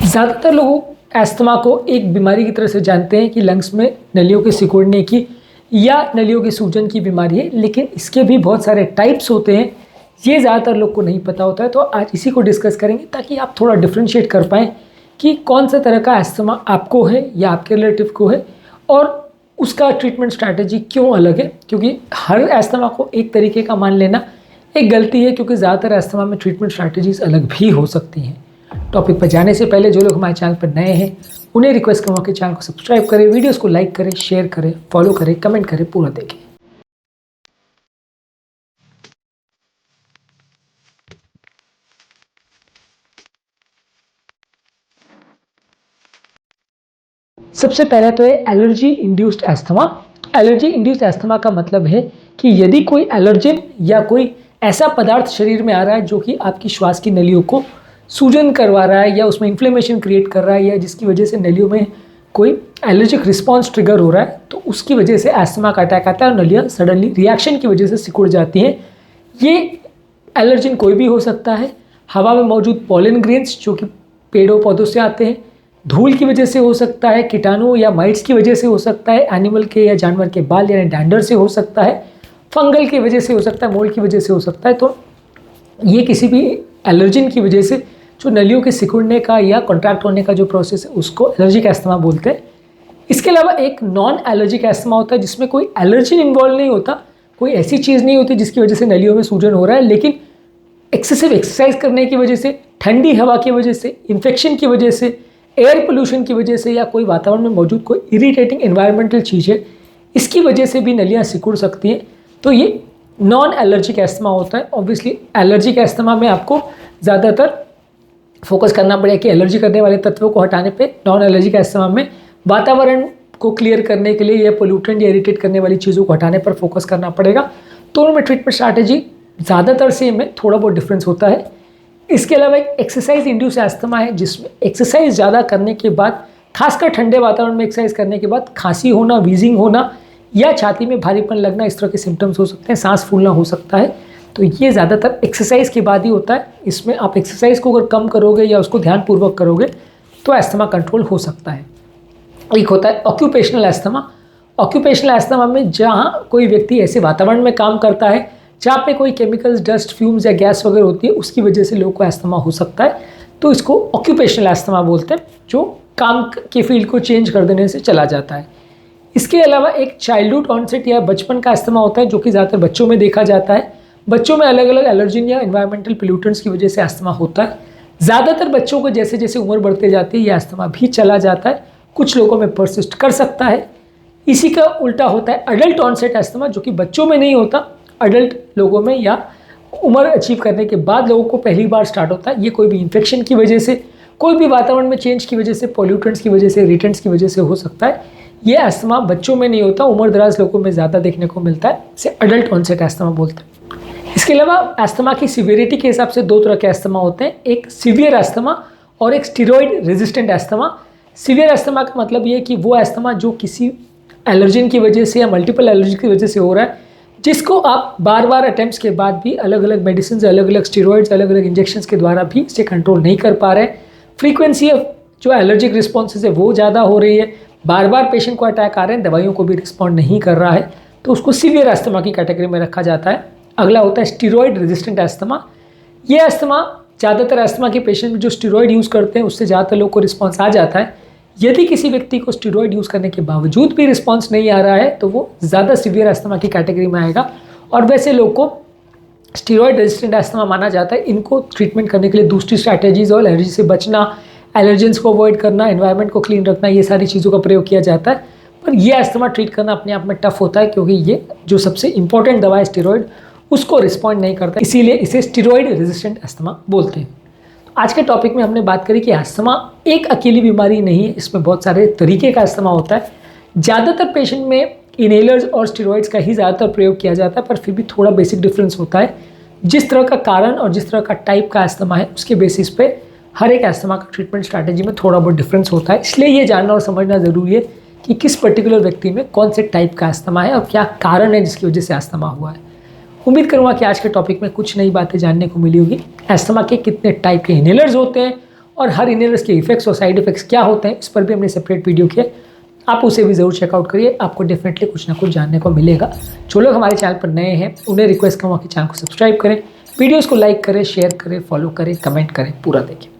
ज़्यादातर लोग अस्थमा को एक बीमारी की तरह से जानते हैं कि लंग्स में नलियों के सिकुड़ने की या नलियों के सूजन की बीमारी है, लेकिन इसके भी बहुत सारे टाइप्स होते हैं। ये ज़्यादातर लोग को नहीं पता होता है, तो आज इसी को डिस्कस करेंगे ताकि आप थोड़ा डिफ्रेंशिएट कर पाएँ कि कौन सा तरह का अस्थमा आपको है या आपके रिलेटिव को है और उसका ट्रीटमेंट स्ट्रैटेजी क्यों अलग है। क्योंकि हर अस्थमा को एक तरीके का मान लेना एक गलती है, क्योंकि ज़्यादातर अस्थमा में ट्रीटमेंट स्ट्रैटेजीज अलग भी हो सकती हैं। टॉपिक पर जाने से पहले जो लोग हमारे चैनल पर नए हैं उन्हें रिक्वेस्ट करूँगा कि चैनल को सब्सक्राइब करें, वीडियोस को लाइक करें, शेयर करें, फॉलो करें, कमेंट करें, पूरा देखें। सबसे पहले तो है allergy induced asthma. Allergy induced asthma का मतलब है कि यदि कोई एलर्जिन या कोई ऐसा पदार्थ शरीर में आ रहा है जो कि आपकी श्वास की नलियों को सूजन करवा रहा है या उसमें इन्फ्लेमेशन क्रिएट कर रहा है या जिसकी वजह से नलियों में कोई एलर्जिक रिस्पॉन्स ट्रिगर हो रहा है, तो उसकी वजह से अस्थमा का अटैक आता है और नलियाँ सडनली रिएक्शन की वजह से सिकुड़ जाती हैं। ये एलर्जिन कोई भी हो सकता है। हवा में मौजूद पॉलन ग्रेन्स जो कि पेड़ों पौधों से आते हैं, धूल की वजह से हो सकता है, कीटाणु या माइट्स की वजह से हो सकता है, एनिमल के या जानवर के बाल यानी डैंडर से हो सकता है, फंगल की वजह से हो सकता है, मोल्ड की वजह से हो सकता है। तो ये किसी भी एलर्जिन की वजह से जो नलियों के सिकुड़ने का या कॉन्ट्रैक्ट होने का जो प्रोसेस है उसको एलर्जिक अस्थमा बोलते हैं। इसके अलावा एक नॉन एलर्जिक अस्थमा होता है जिसमें कोई एलर्जिन इन्वॉल्व नहीं होता, कोई ऐसी चीज़ नहीं होती जिसकी वजह से नलियों में सूजन हो रहा है, लेकिन एक्सेसिव एक्सरसाइज करने की वजह से, ठंडी हवा की वजह से, इन्फेक्शन की वजह से, एयर पोल्यूशन की वजह से या कोई वातावरण में मौजूद कोई इरिटेटिंग एनवायरमेंटल चीज़ है, इसकी वजह से भी नलियाँ सिकुड़ सकती हैं। तो ये नॉन एलर्जिक अस्थमा होता है। ऑब्वियसली एलर्जिक अस्थमा में आपको ज़्यादातर फोकस करना पड़ेगा कि एलर्जी करने वाले तत्वों को हटाने पे। नॉन एलर्जिक अस्थमा में वातावरण को क्लियर करने के लिए या पोल्यूटेंट या इरिटेट करने वाली चीज़ों को हटाने पर फोकस करना पड़ेगा। दोनों में ट्रीटमेंट स्ट्रैटेजी ज़्यादातर सेम है, थोड़ा बहुत डिफरेंस होता है। इसके अलावा एक एक्सरसाइज इंड्यूस अस्थमा है जिसमें एक्सरसाइज ज़्यादा करने के बाद, खासकर ठंडे वातावरण में एक्सरसाइज करने के बाद खांसी होना, वीजिंग होना या छाती में भारीपन लगना, इस तरह के सिम्टम्स हो सकते हैं, सांस फूलना हो सकता है। तो ये ज़्यादातर एक्सरसाइज के बाद ही होता है। इसमें आप एक्सरसाइज को अगर कम करोगे या उसको ध्यानपूर्वक करोगे तो अस्थमा कंट्रोल हो सकता है। एक होता है ऑक्यूपेशनल अस्थमा। ऑक्यूपेशनल अस्थमा में जहाँ कोई व्यक्ति ऐसे वातावरण में काम करता है जहाँ पे कोई केमिकल्स, डस्ट, फ्यूम्स या गैस वगैरह होती है, उसकी वजह से लोगों को अस्थमा हो सकता है, तो इसको ऑक्यूपेशनल अस्थमा बोलते हैं, जो काम के फील्ड को चेंज कर देने से चला जाता है। इसके अलावा एक चाइल्डहुड ऑनसेट या बचपन का अस्थमा होता है जो कि ज़्यादातर बच्चों में देखा जाता है। बच्चों में अलग अलग एलर्जिन या एनवायरमेंटल पोल्यूटेंट्स की वजह से अस्थमा होता है। ज़्यादातर बच्चों को जैसे जैसे उम्र बढ़ते जाती है ये अस्थमा भी चला जाता है, कुछ लोगों में परसिस्ट कर सकता है। इसी का उल्टा होता है अडल्ट ऑनसेट अस्थमा, जो कि बच्चों में नहीं होता, अडल्ट लोगों में या उम्र अचीव करने के बाद लोगों को पहली बार स्टार्ट होता है। ये कोई भी इन्फेक्शन की वजह से, कोई भी वातावरण में चेंज की वजह से, पोल्यूटेंट्स की वजह से, इरिटेंट्स की वजह से हो सकता है। ये अस्थमा बच्चों में नहीं होता, उम्र दराज लोगों में ज़्यादा देखने को मिलता है, इसे अडल्ट ऑनसेट अस्थमा बोलते हैं। इसके अलावा अस्थमा की सीवियरिटी के हिसाब से दो तरह के अस्थमा होते हैं, एक सीवियर अस्थमा और एक steroid resistant asthma. Severe asthma का मतलब ये है कि वो अस्थमा जो किसी एलर्जिन की वजह से या मल्टीपल एलर्जी की वजह से हो रहा है, जिसको आप बार बार अटैम्प्ट्स के बाद भी अलग अलग मेडिसिन, अलग अलग स्टीरॉइड्स, अलग अलग इंजेक्शंस के द्वारा भी इसे कंट्रोल नहीं कर पा रहे हैं। फ्रीक्वेंसी ऑफ जो एलर्जिक रिस्पॉन्सेज है वो ज़्यादा हो रही है, बार बार पेशेंट को अटैक आ रहे हैं, दवाइयों को भी रिस्पॉन्ड नहीं कर रहा है, तो उसको सीवियर अस्थमा की कैटेगरी में रखा जाता है। अगला होता है स्टीरॉयड रेजिस्टेंट अस्थमा। ये अस्थमा ज़्यादातर अस्थमा के पेशेंट में जो स्टीरॉयड यूज़ करते हैं उससे ज़्यादातर लोग को रिस्पॉन्स आ जाता है। यदि किसी व्यक्ति को स्टीरॉयड यूज़ करने के बावजूद भी रिस्पॉन्स नहीं आ रहा है तो वो ज़्यादा सीवियर अस्थमा की कैटेगरी में आएगा, और वैसे लोग को स्टीरॉयड रेजिस्टेंट अस्थमा माना जाता है। इनको ट्रीटमेंट करने के लिए दूसरी स्ट्रैटेजीज और एलर्जी से बचना, एलर्जेंस को अवॉइड करना, एनवायरनमेंट को क्लीन रखना, ये सारी चीज़ों का प्रयोग किया जाता है। पर ये अस्थमा ट्रीट करना अपने आप में टफ होता है, क्योंकि ये जो सबसे इंपॉर्टेंट दवा है स्टीरॉयड, उसको रिस्पॉन्ड नहीं करता, इसीलिए इसे स्टीरॉयड रेजिस्टेंट अस्थमा बोलते हैं। आज के टॉपिक में हमने बात करी कि अस्थमा एक अकेली बीमारी नहीं है, इसमें बहुत सारे तरीके का अस्थमा होता है। ज़्यादातर पेशेंट में इनहेलर्स और स्टीरॉइड्स का ही ज़्यादातर प्रयोग किया जाता है, पर फिर भी थोड़ा बेसिक डिफरेंस होता है। जिस तरह का कारण और जिस तरह का टाइप का अस्थमा है उसके बेसिस पे हर एक अस्थमा का ट्रीटमेंट स्ट्रैटेजी में थोड़ा बहुत डिफरेंस होता है। इसलिए ये जानना और समझना ज़रूरी है कि किस पर्टिकुलर व्यक्ति में कौन से टाइप का अस्थमा है और क्या कारण है जिसकी वजह से अस्थमा हुआ है। उम्मीद करूँगा कि आज के टॉपिक में कुछ नई बातें जानने को मिली होगी। अस्थमा के कितने टाइप के इनहेलर्स होते हैं और हर इनहेलर्स के इफेक्ट्स और साइड इफेक्ट्स क्या होते हैं इस पर भी हमने सेपरेट वीडियो किया, आप उसे भी ज़रूर चेकआउट करिए, आपको डेफिनेटली कुछ ना कुछ जानने को मिलेगा। जो लोग हमारे चैनल पर नए हैं उन्हें रिक्वेस्ट करूँगा कि चैनल को सब्सक्राइब करें, वीडियोज़ को लाइक करें, शेयर करें, फॉलो करें, कमेंट करें, पूरा देखें।